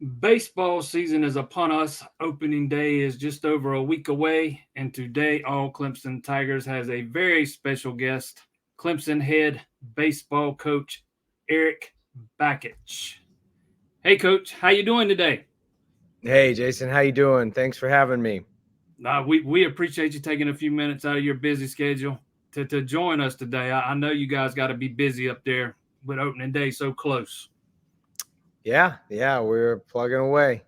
Baseball season is upon us. Opening day is just over a week away, and today, all Clemson Tigers has a very special guest, Clemson head baseball coach Erik Bakich. Hey, coach, how you doing today? Hey, Jason, how you doing? Thanks for having me. We appreciate you taking a few minutes out of your busy schedule to join us today. I know you guys got to be busy up there with opening day so close. Yeah, we're plugging away.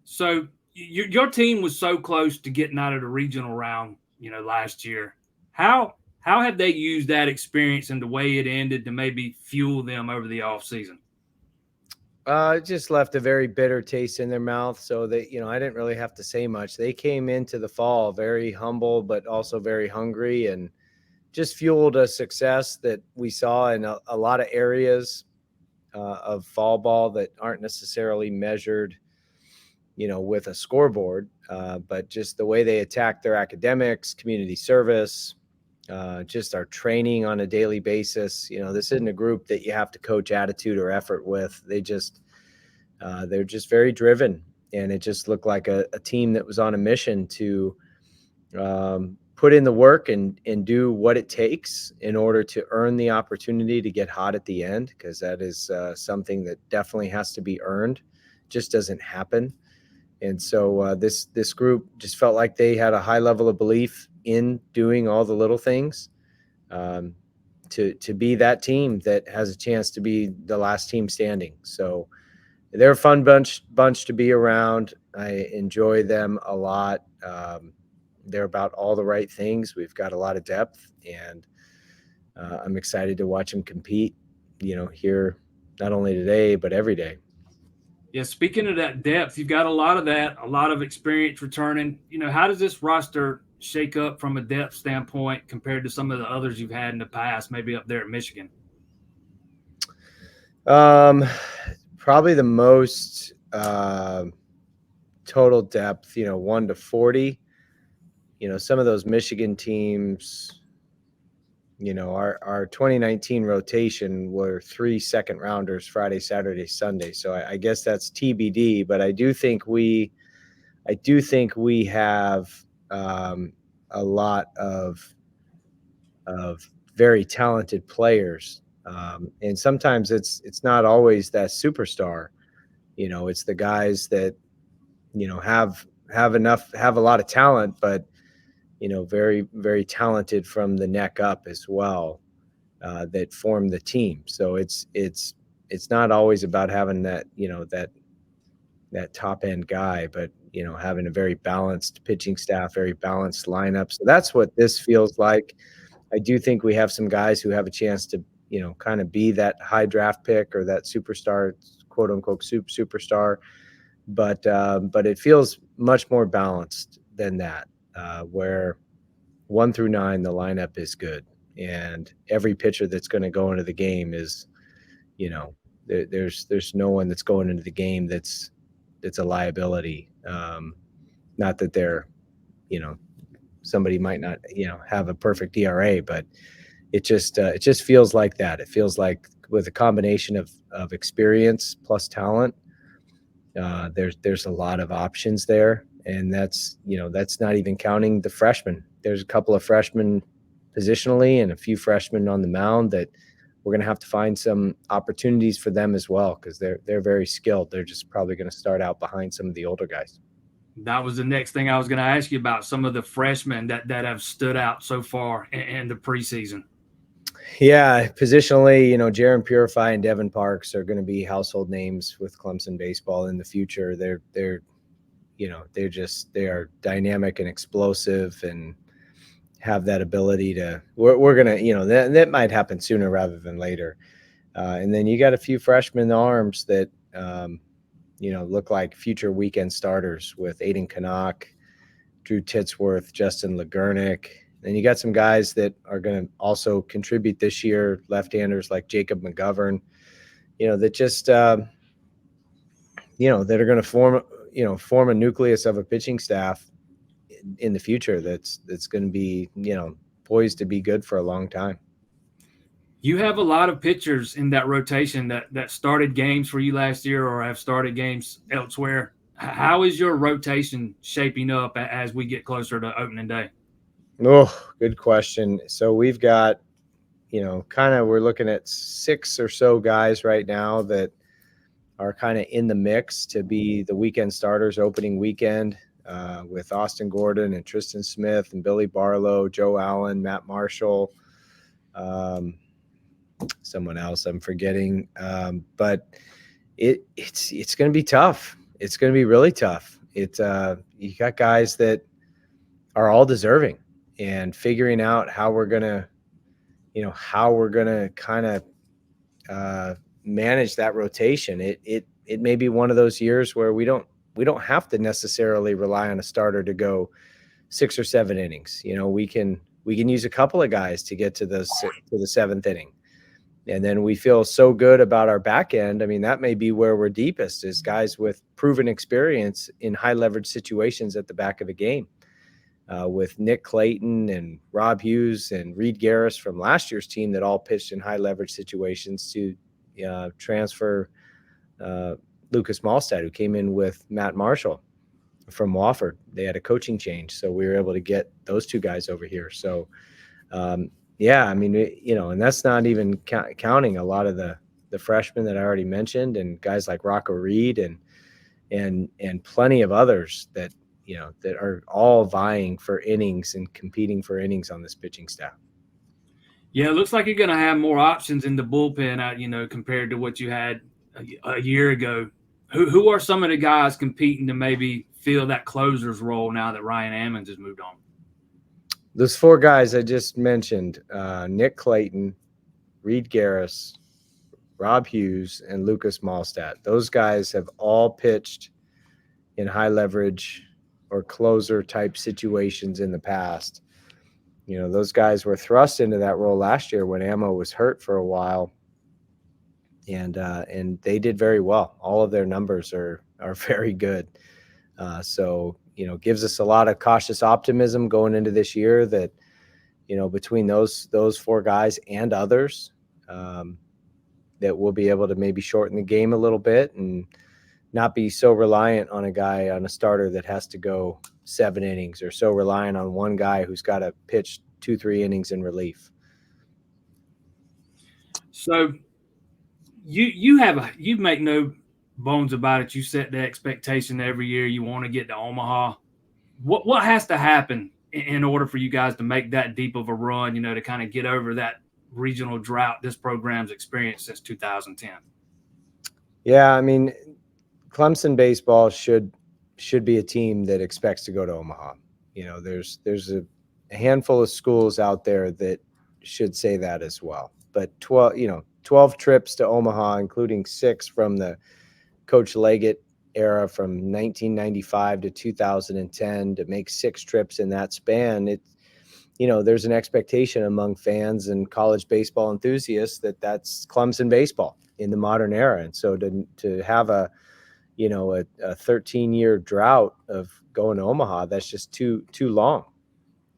So your team was so close to getting out of the regional round, last year. How have they used that experience and the way it ended to maybe fuel them over the off season? It just left a very bitter taste in their mouth. So that, I didn't really have to say much. They came into the fall very humble, but also very hungry, and just fueled a success that we saw in a lot of areas of fall ball that aren't necessarily measured, with a scoreboard, but just the way they attack their academics, community service, just our training on a daily basis. This isn't a group that you have to coach attitude or effort with. They're just very driven, and it just looked like a team that was on a mission to put in the work and do what it takes in order to earn the opportunity to get hot at the end, because that is something that definitely has to be earned. Just doesn't happen. And so this group just felt like they had a high level of belief in doing all the little things, um, to be that team that has a chance to be the last team standing. So they're a fun bunch to be around. I enjoy them a lot. They're about all the right things. We've got a lot of depth, and I'm excited to watch them compete. Here, not only today but every day. Yeah, speaking of that depth, you've got a lot of that, a lot of experience returning. How does this roster shake up from a depth standpoint compared to some of the others you've had in the past, maybe up there at Michigan? Um, Probably the most total depth, 1 to 40. Some of those Michigan teams, our 2019 rotation were 3 second rounders Friday, Saturday, Sunday. So I guess that's TBD. But I do think we have a lot of very talented players, and sometimes it's not always that superstar. It's the guys that have a lot of talent, but very very talented from the neck up as well, that form the team. So it's not always about having that top end guy, but having a very balanced pitching staff, very balanced lineup. So that's what this feels like. I do think we have some guys who have a chance to kind of be that high draft pick or that superstar, quote unquote superstar, but it feels much more balanced than that, where 1 through 9 the lineup is good, and every pitcher that's going to go into the game is, there's no one that's going into the game that's a liability. Not that they're, you know, somebody might not, have a perfect ERA, but it just feels like that. It feels like with a combination of experience plus talent, there's a lot of options there, and that's not even counting the freshmen. There's a couple of freshmen positionally and a few freshmen on the mound that we're going to have to find some opportunities for them as well, because they're very skilled. They're just probably going to start out behind some of the older guys. That was the next thing I was going to ask you about, some of the freshmen that have stood out so far in the preseason. Yeah, positionally, Jaron Purify and Devin Parks are going to be household names with Clemson baseball in the future. They are dynamic and explosive, and have that ability to. We're gonna, that might happen sooner rather than later. And then you got a few freshman arms that look like future weekend starters with Aiden Canuck, Drew Titsworth, Justin Legurnick. Then you got some guys that are going to also contribute this year, left-handers like Jacob McGovern, that just, that are going to form a nucleus of a pitching staff in the future that's going to be, poised to be good for a long time. You have a lot of pitchers in that rotation that started games for you last year or have started games elsewhere. How is your rotation shaping up as we get closer to opening day? Oh, good question. So we've got, kind of we're looking at 6 or so guys right now that are kind of in the mix to be the weekend starters opening weekend, with Austin Gordon and Tristan Smith and Billy Barlow, Joe Allen, Matt Marshall, um, someone else I'm forgetting. But it's going to be tough. It's going to be really tough. You got guys that are all deserving, and figuring out how we're going to, kind of manage that rotation. It may be one of those years where we don't have to necessarily rely on a starter to go 6 or 7 innings. We can use a couple of guys to get to the 7th inning, and then we feel so good about our back end. I mean, that may be where we're deepest, is guys with proven experience in high leverage situations at the back of a game. With Nick Clayton and Rob Hughes and Reed Garris from last year's team that all pitched in high leverage situations, to transfer Lucas Malstad, who came in with Matt Marshall from Wofford. They had a coaching change, so we were able to get those 2 guys over here. So, yeah, I mean, and that's not even counting a lot of the freshmen that I already mentioned, and guys like Rocco Reed and plenty of others that are all vying for innings and competing for innings on this pitching staff. Yeah, it looks like you're going to have more options in the bullpen, compared to what you had a year ago. Who are some of the guys competing to maybe fill that closer's role now that Ryan Ammons has moved on? Those 4 guys I just mentioned, Nick Clayton, Reed Garris, Rob Hughes, and Lucas Malstad. Those guys have all pitched in high leverage or closer type situations in the past. Those guys were thrust into that role last year when Ammo was hurt for a while, and they did very well. All of their numbers are very good. So gives us a lot of cautious optimism going into this year that between those 4 guys and others, that we'll be able to maybe shorten the game a little bit and not be so reliant on a starter that has to go 7 innings, or so reliant on one guy who's got to pitch 2-3 innings in relief. So you make no bones about it. You set the expectation every year. You want to get to Omaha. What has to happen in order for you guys to make that deep of a run? To kind of get over that regional drought this program's experienced since 2010. Yeah, I mean, Clemson baseball should be a team that expects to go to Omaha. There's a handful of schools out there that should say that as well. But 12 trips to Omaha, including 6 from the Coach Leggett era from 1995 to 2010, to make 6 trips in that span. There's an expectation among fans and college baseball enthusiasts that that's Clemson baseball in the modern era. And so to have a 13-year drought of going to Omaha, that's just too long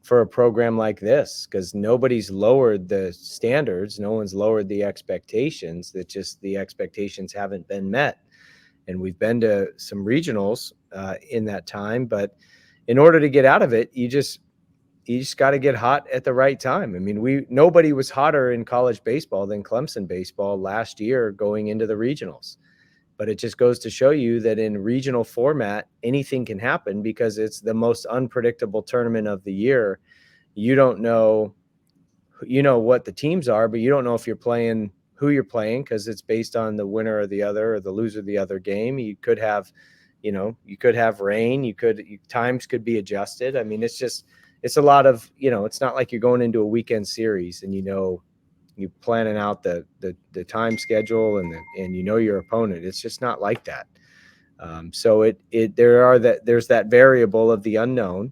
for a program like this, because nobody's lowered the standards. No one's lowered the expectations. That just the expectations haven't been met. And we've been to some regionals in that time, but in order to get out of it, you just got to get hot at the right time. I mean, nobody was hotter in college baseball than Clemson baseball last year going into the regionals. But it just goes to show you that in regional format, anything can happen, because it's the most unpredictable tournament of the year. You don't know, what the teams are, but you don't know if you're playing who you're playing, because it's based on the winner of the other or the loser of the other game. You could have, you could have rain. Times could be adjusted. I mean, it's a lot of, it's not like you're going into a weekend series and you're planning out the time schedule and your opponent. It's just not like that. So there's that variable of the unknown,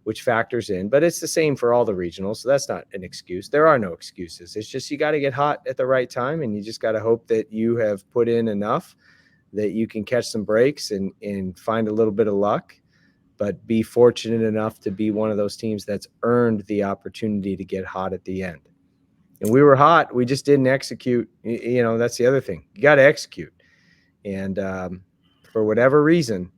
which factors in, but it's the same for all the regionals. So that's not an excuse. There are no excuses. It's just, you got to get hot at the right time, and you just got to hope that you have put in enough that you can catch some breaks and find a little bit of luck, but be fortunate enough to be one of those teams that's earned the opportunity to get hot at the end. And we were hot. We just didn't execute. You know, that's the other thing. You got to execute. And for whatever reason,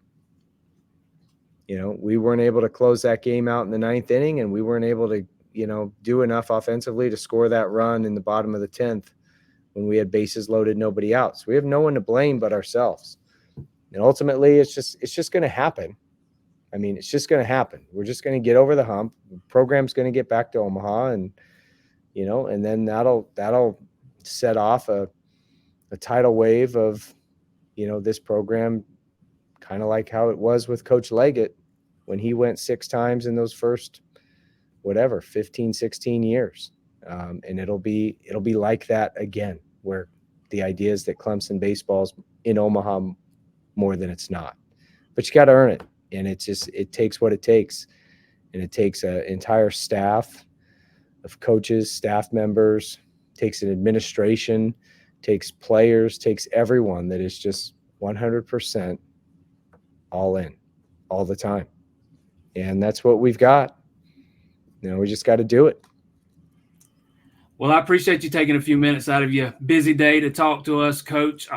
you know, we weren't able to close that game out in the 9th inning, and we weren't able to, you know, do enough offensively to score that run in the bottom of the 10th when we had bases loaded, nobody out. So we have no one to blame but ourselves. And ultimately, it's just going to happen. I mean, it's just going to happen. We're just going to get over the hump. The program's going to get back to Omaha, and, you know, and then that'll set off a tidal wave of, you know, this program, kind of like how it was with Coach Leggett when he went 6 times in those first, 15, 16 years. And it'll be like that again, where the idea is that Clemson baseball's in Omaha more than it's not. But you got to earn it. And it takes what it takes. And it takes an entire staff of coaches, staff members, takes an administration, takes players, takes everyone that is just 100% all in all the time. And that's what we've got. You know, we just got to do it. Well, I appreciate you taking a few minutes out of your busy day to talk to us, Coach.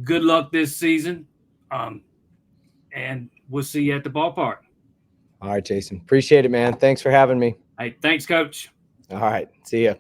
Good luck this season. And we'll see you at the ballpark. All right, Jason. Appreciate it, man. Thanks for having me. Hey, thanks, Coach. All right. See ya.